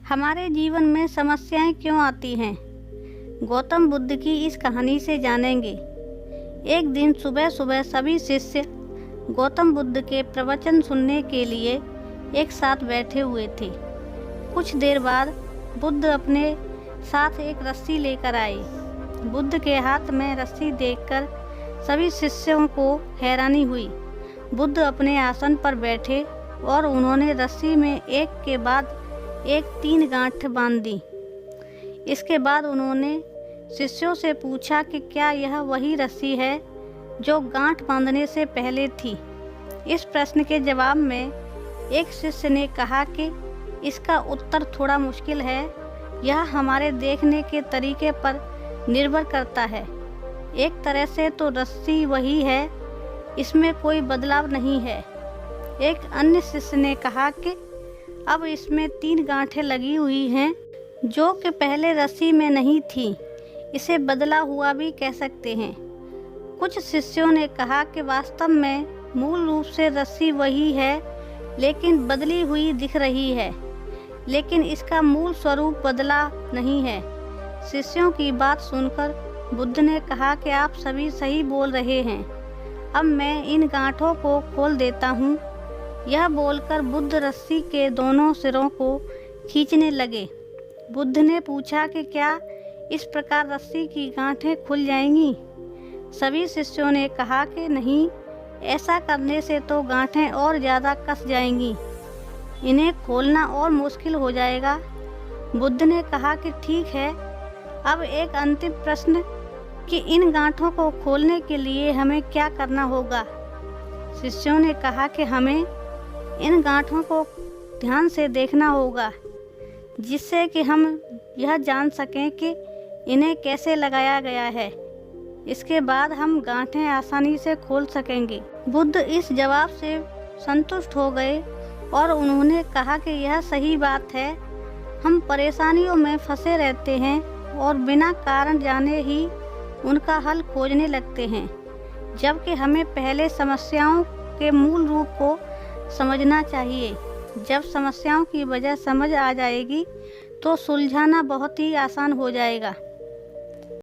हमारे जीवन में समस्याएं क्यों आती हैं? गौतम बुद्ध की इस कहानी से जानेंगे। एक दिन सुबह सुबह सभी शिष्य गौतम बुद्ध के प्रवचन सुनने के लिए एक साथ बैठे हुए थे। कुछ देर बाद बुद्ध अपने साथ एक रस्सी लेकर आए। बुद्ध के हाथ में रस्सी देखकर सभी शिष्यों को हैरानी हुई। बुद्ध अपने आसन पर बैठे और उन्होंने रस्सी में एक के बाद एक 3 गांठ बांध दी। इसके बाद उन्होंने शिष्यों से पूछा कि क्या यह वही रस्सी है जो गांठ बांधने से पहले थी। इस प्रश्न के जवाब में एक शिष्य ने कहा कि इसका उत्तर थोड़ा मुश्किल है, यह हमारे देखने के तरीके पर निर्भर करता है। एक तरह से तो रस्सी वही है, इसमें कोई बदलाव नहीं है। एक अन्य शिष्य ने कहा कि अब इसमें 3 गांठें लगी हुई हैं जो कि पहले रस्सी में नहीं थी, इसे बदला हुआ भी कह सकते हैं। कुछ शिष्यों ने कहा कि वास्तव में मूल रूप से रस्सी वही है लेकिन बदली हुई दिख रही है, लेकिन इसका मूल स्वरूप बदला नहीं है। शिष्यों की बात सुनकर बुद्ध ने कहा कि आप सभी सही बोल रहे हैं, अब मैं इन गांठों को खोल देता हूँ। यह बोलकर बुद्ध रस्सी के दोनों सिरों को खींचने लगे। बुद्ध ने पूछा कि क्या इस प्रकार रस्सी की गांठें खुल जाएंगी? सभी शिष्यों ने कहा कि नहीं, ऐसा करने से तो गांठें और ज़्यादा कस जाएंगी, इन्हें खोलना और मुश्किल हो जाएगा। बुद्ध ने कहा कि ठीक है, अब एक अंतिम प्रश्न कि इन गांठों को खोलने के लिए हमें क्या करना होगा। शिष्यों ने कहा कि हमें इन गांठों को ध्यान से देखना होगा, जिससे कि हम यह जान सकें कि इन्हें कैसे लगाया गया है। इसके बाद हम गांठें आसानी से खोल सकेंगे। बुद्ध इस जवाब से संतुष्ट हो गए और उन्होंने कहा कि यह सही बात है, हम परेशानियों में फंसे रहते हैं और बिना कारण जाने ही उनका हल खोजने लगते हैं, जबकि हमें पहले समस्याओं के मूल रूप को समझना चाहिए। जब समस्याओं की वजह समझ आ जाएगी तो सुलझाना बहुत ही आसान हो जाएगा।